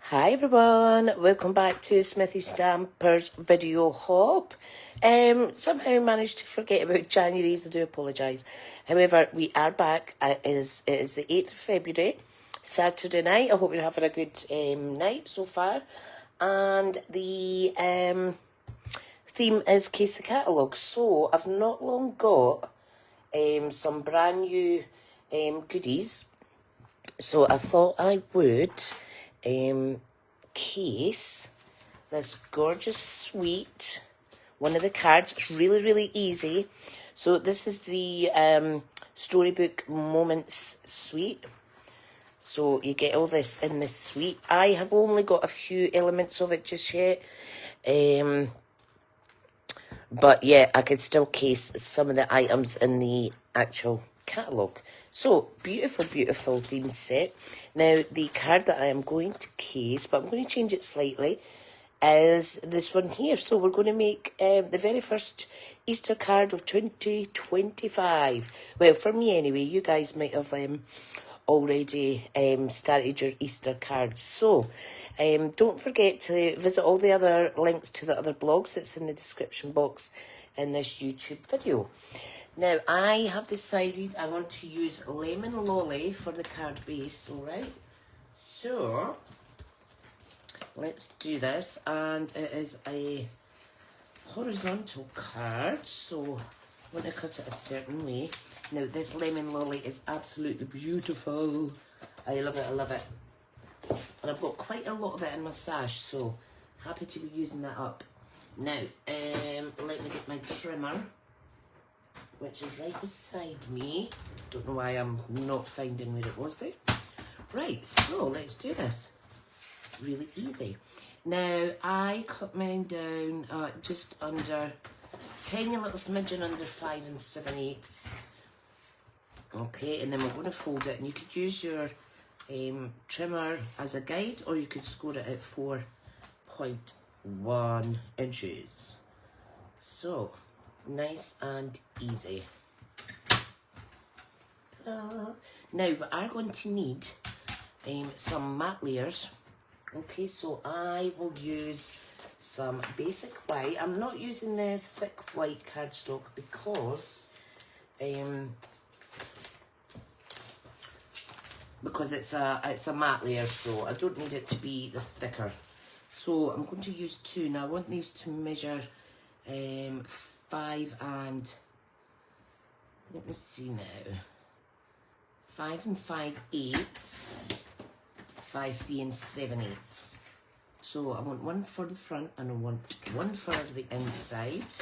Hi everyone, welcome back to Smithy Stamper's video hop. Somehow managed to forget about January's, I do apologise. However, we are back. It is the 8th of February, Saturday night. I hope you're having a good night so far. And the theme is Case the Catalogue. So I've not long got some brand new goodies. So I thought I would case this gorgeous suite. One of the cards, it's really easy. So this is the Storybook Moments suite. So you get all this in this suite. I have only got a few elements of it just yet. But yeah, I could still case some of the items in the actual catalogue. So, beautiful themed set. Now, the card that I am going to case, but I'm going to change it slightly, is this one here. So, we're going to make the very first Easter card of 2025. Well, for me anyway, you guys might have already started your Easter cards. So, don't forget to visit all the other links to the other blogs that's in the description box in this YouTube video. Now, I have decided I want to use Lemon Lolly for the card base, alright? So, let's do this. And it is a horizontal card, so I want to cut it a certain way. Now, this Lemon Lolly is absolutely beautiful. I love it. And I've got quite a lot of it in my stash, so happy to be using that up. Now, let me get my trimmer, which is right beside me. Don't know why I'm not finding where it was there. Right, so let's do this. Really easy. Now, I cut mine down just under, tiny little smidgen under 5 7/8. Okay, and then we're going to fold it, and you could use your trimmer as a guide, or you could score it at 4.1 inches. So, nice and easy. Ta-da. Now, we are going to need some matte layers. Okay, so I will use some basic white. I'm not using the thick white cardstock because it's a matte layer, so I don't need it to be the thicker. So I'm going to use 2. Now I want these to measure 5 and, let me see now, 5 5/8 by 3 7/8. So I want one for the front and I want one for the inside.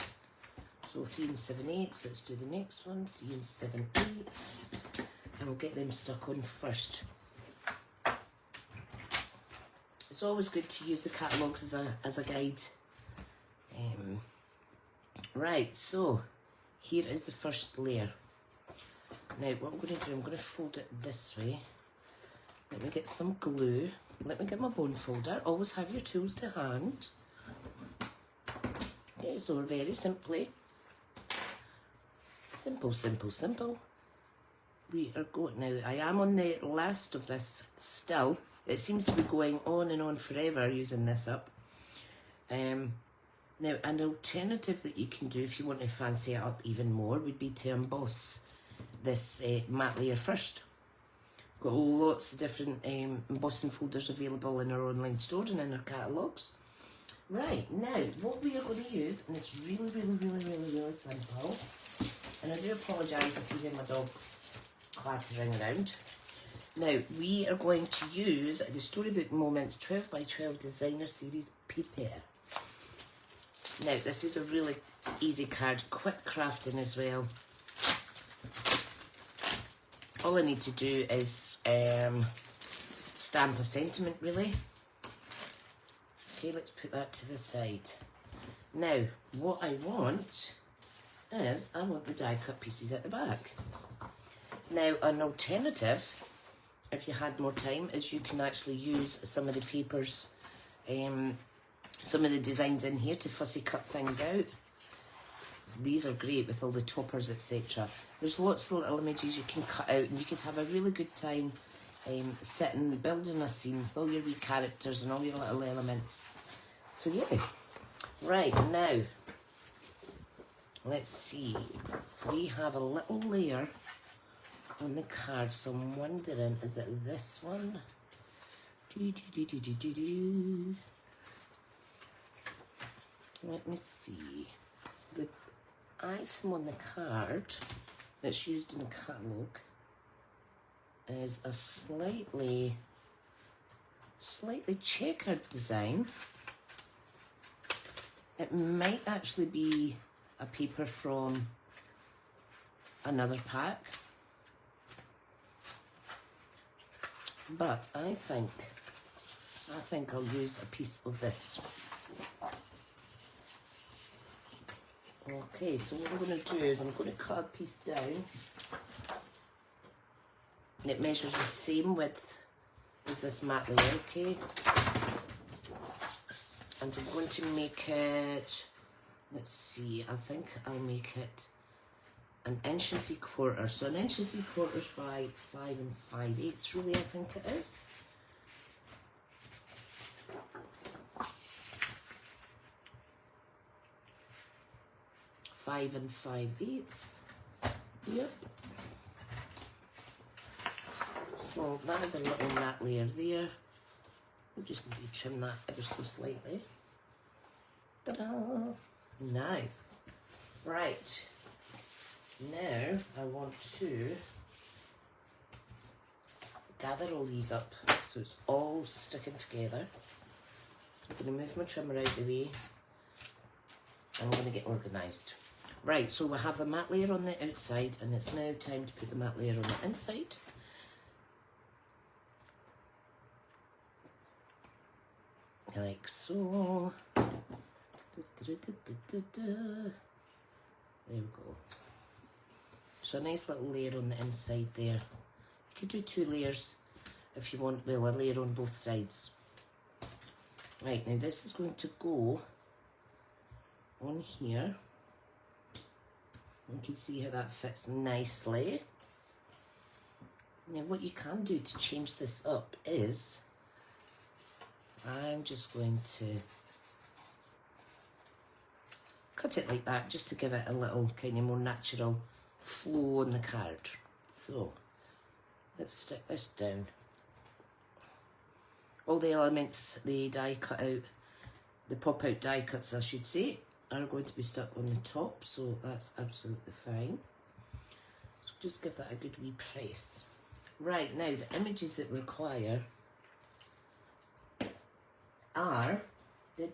So 3 7/8, let's do the next one, 3 7/8, and we'll get them stuck on first. It's always good to use the catalogues as a guide. Right, so here is the first layer. Now what I'm going to do, I'm going to fold it this way. Let me get some glue. Let me get my bone folder. Always have your tools to hand. Okay, so very simply, simple. We are going, now I am on the last of this still. It seems to be going on and on forever using this up. Now, an alternative that you can do if you want to fancy it up even more would be to emboss this matte layer first. Got lots of different embossing folders available in our online store and in our catalogues. Right, now, what we are going to use, and it's really simple, and I do apologise if you hear my dogs clattering around. Now, we are going to use the Storybook Moments 12 by 12 Designer Series paper. Now, this is a really easy card, quick crafting as well. All I need to do is stamp a sentiment, really. Okay, let's put that to the side. Now, what I want is, I want the die cut pieces at the back. Now, an alternative, if you had more time, is you can actually use some of the papers, some of the designs in here to fussy cut things out. These are great with all the toppers, etc. There's lots of little images you can cut out, and you could have a really good time sitting, building a scene with all your wee characters and all your little elements. So yeah. Right, now, let's see. We have a little layer on the card, so I'm wondering, is it this one? Let me see. The item on the card that's used in the catalogue is a slightly checkered design. It might actually be a paper from another pack, but I think I'll use a piece of this. Okay, so what I'm going to do is I'm going to cut a piece down. It measures the same width as this mat layer, okay? And I'm going to make it, let's see, I think I'll make it 1 3/4 inches. So 1 3/4 inches by 5 5/8 really, I think it is. Five and 5/8. Yep. So that is a little mat layer there. We just need to trim that ever so slightly. Ta-da! Nice. Right. Now I want to gather all these up so it's all sticking together. I'm going to move my trimmer out the way. I'm going to get organised. Right, so we have the mat layer on the outside and it's now time to put the mat layer on the inside. Like so. There we go. So a nice little layer on the inside there. You could do 2 layers if you want, well, a layer on both sides. Right, now this is going to go on here. You can see how that fits nicely. Now what you can do to change this up is I'm just going to cut it like that just to give it a little kind of more natural flow on the card. So let's stick this down. All the elements, the die cut out, the pop out die cuts I should say, are going to be stuck on the top, so that's absolutely fine. So just give that a good wee press. Right, now the images that require are the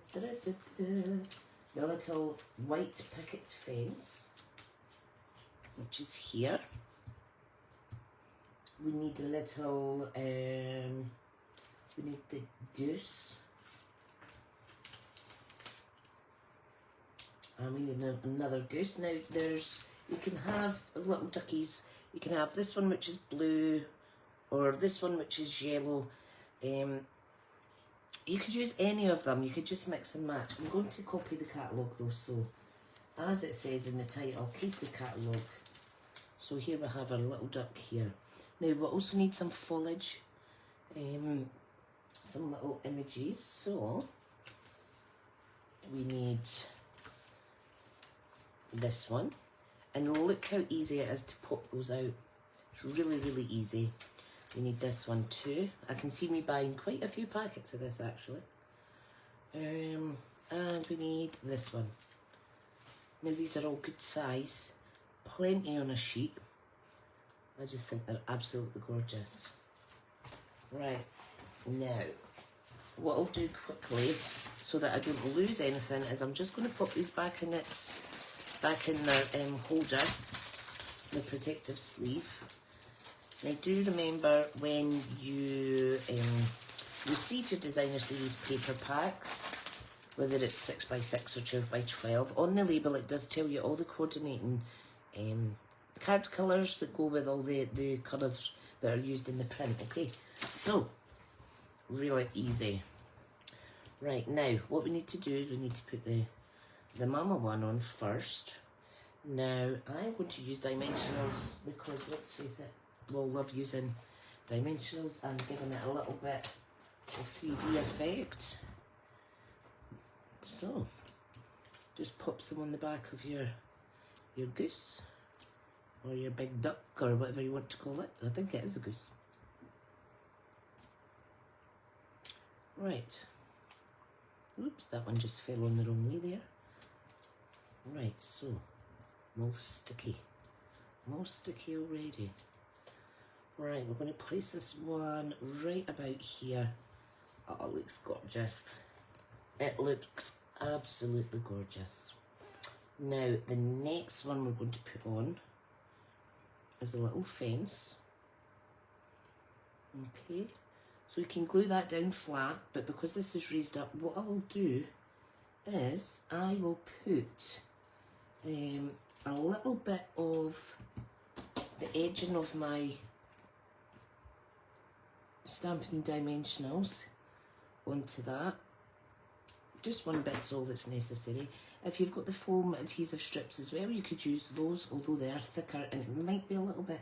little white picket fence, which is here. We need a little, we need the goose. And we need another goose. Now you can have little duckies. You can have this one which is blue, or this one which is yellow. You could use any of them. You could just mix and match. I'm going to copy the catalogue though, so as it says in the title, case the catalogue. So here we have our little duck here. Now we also need some foliage, some little images. So we need this one, and look how easy it is to pop those out. It's really, really easy. We need this one too. I can see me buying quite a few packets of this actually. And we need this one. Now these are all good size, plenty on a sheet. I just think they're absolutely gorgeous. Right, now what I'll do quickly so that I don't lose anything is I'm just going to pop these back in the holder, the protective sleeve. Now do remember when you receive your designer series paper packs, whether it's 6x6 or 12x12, on the label it does tell you all the coordinating card colours that go with all the colours that are used in the print, okay? So, really easy. Right, now what we need to do is we need to put the mama one on first. Now I'm going to use dimensionals because let's face it, we'll love using dimensionals and giving it a little bit of 3D effect. So, just pop some on the back of your goose, or your big duck, or whatever you want to call it. I think it is a goose. Right. Oops, that one just fell on the wrong way there. Right, so, most sticky already. Right, we're going to place this one right about here. Oh, it looks gorgeous. It looks absolutely gorgeous. Now, the next one we're going to put on is a little fence. Okay, so you can glue that down flat, but because this is raised up, what I will do is I will put a little bit of the edging of my Stampin' Dimensionals onto that. Just one bit's all that's necessary. If you've got the foam adhesive strips as well, you could use those, although they are thicker, and it might be a little bit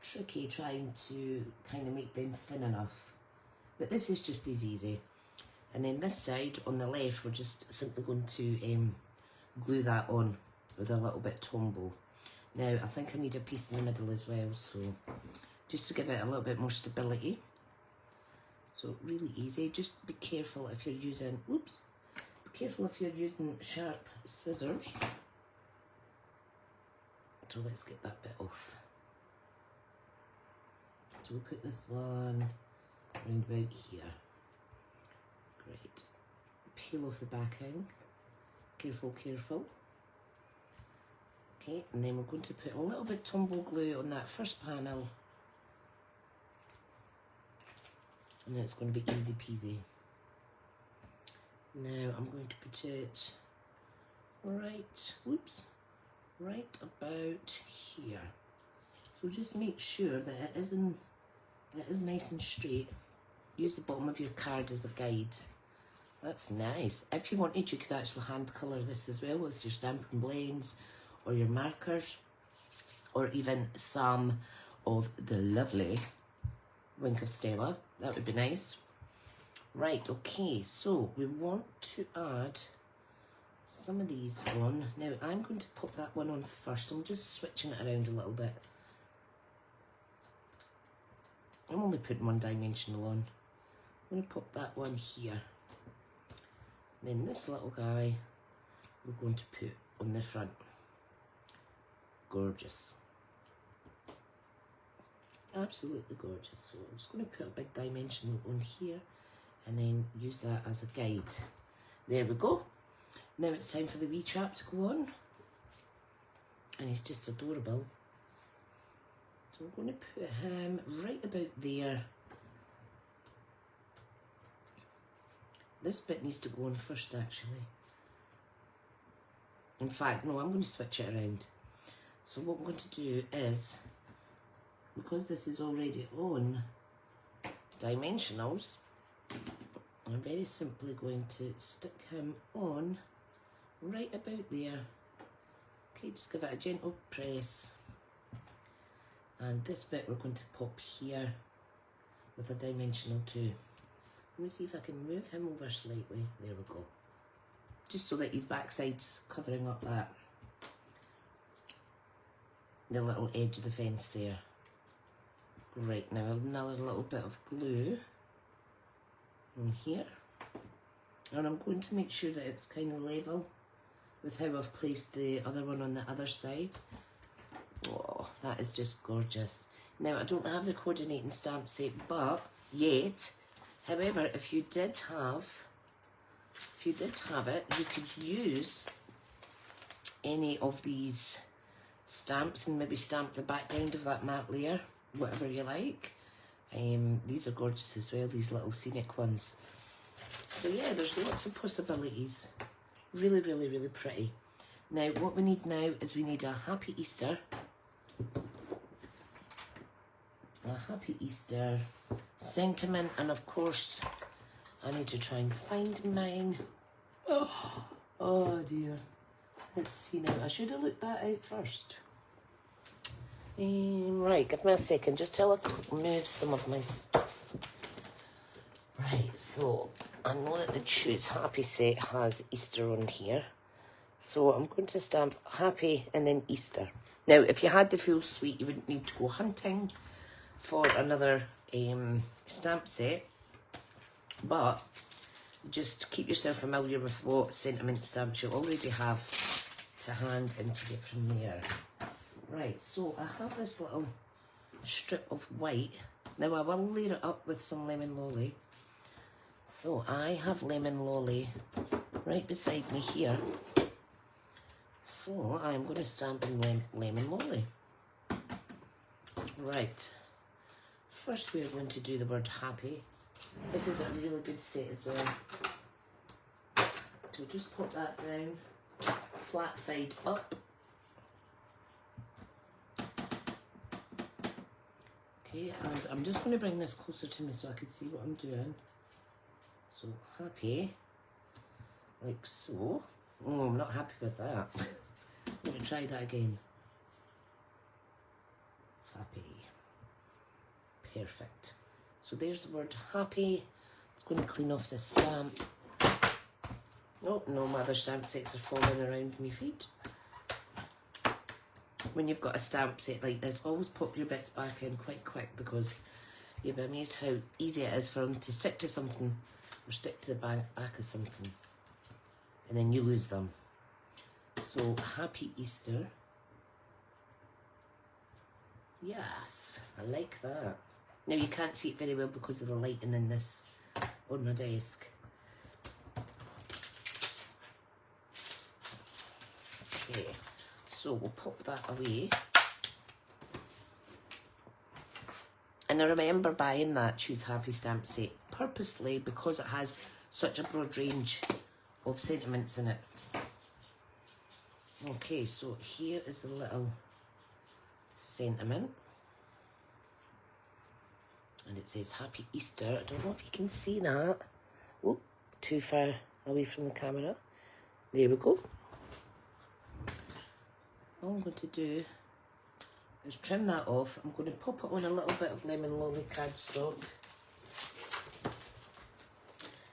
tricky trying to kind of make them thin enough. But this is just as easy. And then this side, on the left, we're just simply going to glue that on with a little bit Tombow. Now, I think I need a piece in the middle as well, so just to give it a little bit more stability. So really easy. Just be careful if you're using, oops, be careful if you're using sharp scissors. So let's get that bit off. So we'll put this one round about here. Great. Peel off the backing. Careful, careful. Okay, and then we're going to put a little bit Tombow glue on that first panel. And then it's going to be easy peasy. Now I'm going to put it right, whoops, right about here. So just make sure that it is nice and straight. Use the bottom of your card as a guide. That's nice. If you wanted, you could actually hand colour this as well with your Stampin' blends or your markers, or even some of the lovely Wink of Stella. That would be nice. Right, okay, so we want to add some of these on. Now, I'm going to put that one on first. I'm just switching it around a little bit. I'm only putting one dimensional on. I'm going to put that one here. Then this little guy, we're going to put on the front. Gorgeous. Absolutely gorgeous. So I'm just going to put a big dimensional on here and then use that as a guide. There we go. Now it's time for the wee chap to go on. And he's just adorable. So we're going to put him right about there. This bit needs to go on first, actually. In fact, no, I'm going to switch it around. So what I'm going to do is, because this is already on dimensionals, I'm very simply going to stick him on right about there. Okay, just give it a gentle press. And this bit we're going to pop here with a dimensional too. Let me see if I can move him over slightly. There we go. Just so that his backside's covering up that, the little edge of the fence there. Right, now another little bit of glue on here. And I'm going to make sure that it's kind of level with how I've placed the other one on the other side. Oh, that is just gorgeous. Now, I don't have the coordinating stamp set, but yet, however, if you did have it, you could use any of these stamps and maybe stamp the background of that matte layer, whatever you like. These are gorgeous as well, these little scenic ones. So yeah, there's lots of possibilities. Really, really, really pretty. Now, what we need now is we need a Happy Easter. A Happy Easter sentiment, and of course, I need to try and find mine. Oh dear. Let's see now. I should have looked that out first. Right, give me a second, just till I move some of my stuff. Right, so I know that the Choose Happy set has Easter on here. So I'm going to stamp Happy and then Easter. Now, if you had the full suite, you wouldn't need to go hunting for another stamp set. But just keep yourself familiar with what sentiment stamps you already have to hand and to get from there. Right, so I have this little strip of white. Now I will layer it up with some Lemon Lolly. So I have Lemon Lolly right beside me here. So I'm going to stamp in Lemon Lolly. Right, first we're going to do the word Happy. This is a really good set as well. So just put that down, flat side up. Okay, and I'm just going to bring this closer to me so I can see what I'm doing. So Happy, like so. Oh, I'm not happy with that. Let me try that again. Happy. Perfect. So there's the word Happy. It's going to clean off this stamp. Oh, no, my other stamp sets are falling around my feet. When you've got a stamp set like this, always pop your bits back in quite quick because you'll be amazed how easy it is for them to stick to something or stick to the back of something. And then you lose them. So, Happy Easter. Yes, I like that. Now you can't see it very well because of the lighting in this on my desk. Okay, so we'll pop that away. And I remember buying that Choose Happy stamp set purposely because it has such a broad range of sentiments in it. Okay, so here is the little sentiment. And it says Happy Easter. I don't know if you can see that. Oh, too far away from the camera. There we go. All I'm going to do is trim that off. I'm going to pop it on a little bit of Lemon Lolly cardstock.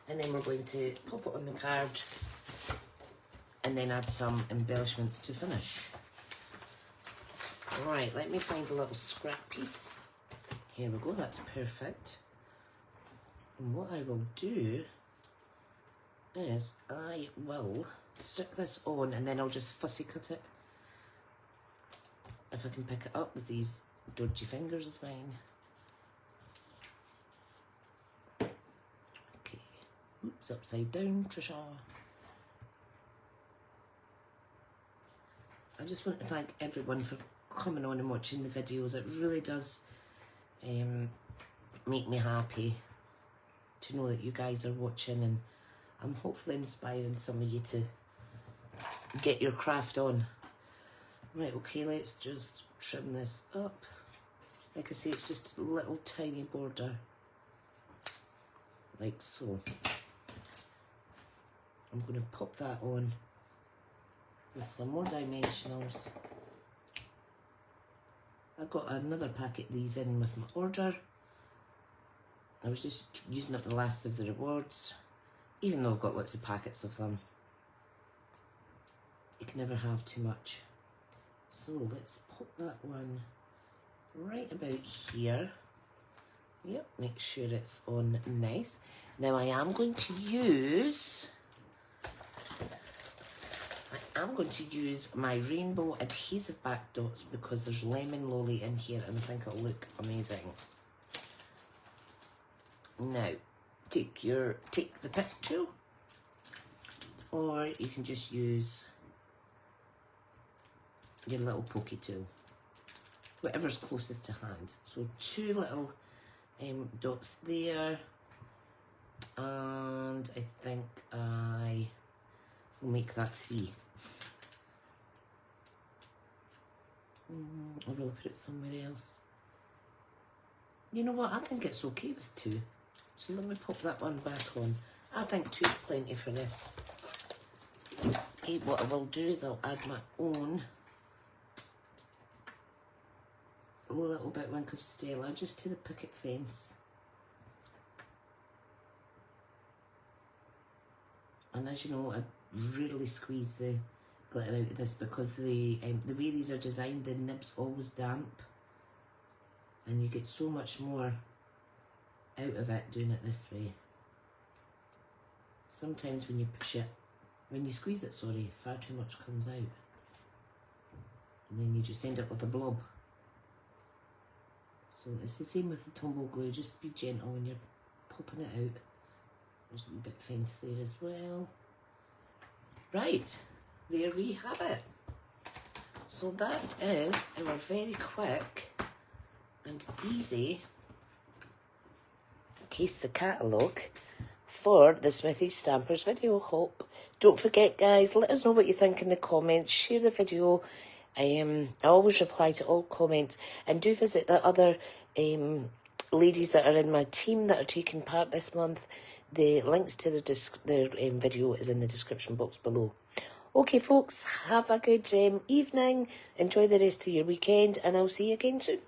And then we're going to pop it on the card and then add some embellishments to finish. Right, let me find a little scrap piece. Here we go, that's perfect. And what I will do is I will stick this on and then I'll just fussy cut it. If I can pick it up with these dodgy fingers of mine. Okay, oops, upside down, Tricia. I just want to thank everyone for coming on and watching the videos. It really does make me happy to know that you guys are watching, and I'm hopefully inspiring some of you to get your craft on. Right, okay, let's just trim this up. Like I say, it's just a little tiny border, like so. I'm going to pop that on with some more dimensionals. I got another packet of these in with my order. I was just using up the last of the rewards, even though I've got lots of packets of them. You can never have too much. So let's pop that one right about here. Yep, make sure it's on nice. Now I am going to use my rainbow adhesive back dots because there's Lemon Lolly in here and I think it'll look amazing. Now, take the pick tool, or you can just use your little pokey tool, whatever's closest to hand. So 2 little dots there, and I think I will make that 3. Or will I put it somewhere else? You know what, I think it's okay with 2. So let me pop that one back on. I think 2 is plenty for this. Okay, what I will do is I'll add my own a little bit Wink of Stella just to the picket fence. And as you know, I really squeeze the glitter out of this because the way these are designed, the nib's always damp. And you get so much more out of it doing it this way. Sometimes when you push it, when you squeeze it, sorry, far too much comes out. And then you just end up with a blob. So it's the same with the tumble glue, just be gentle when you're popping it out. There's a wee bit of fence there as well. Right, there we have it. So that is our very quick and easy case the catalogue for the Smithy Stampers video haul. Don't forget, guys, let us know what you think in the comments. Share the video. I always reply to all comments, and do visit the other ladies that are in my team that are taking part this month. The links to their video is in the description box below. Okay, folks, have a good evening. Enjoy the rest of your weekend, and I'll see you again soon.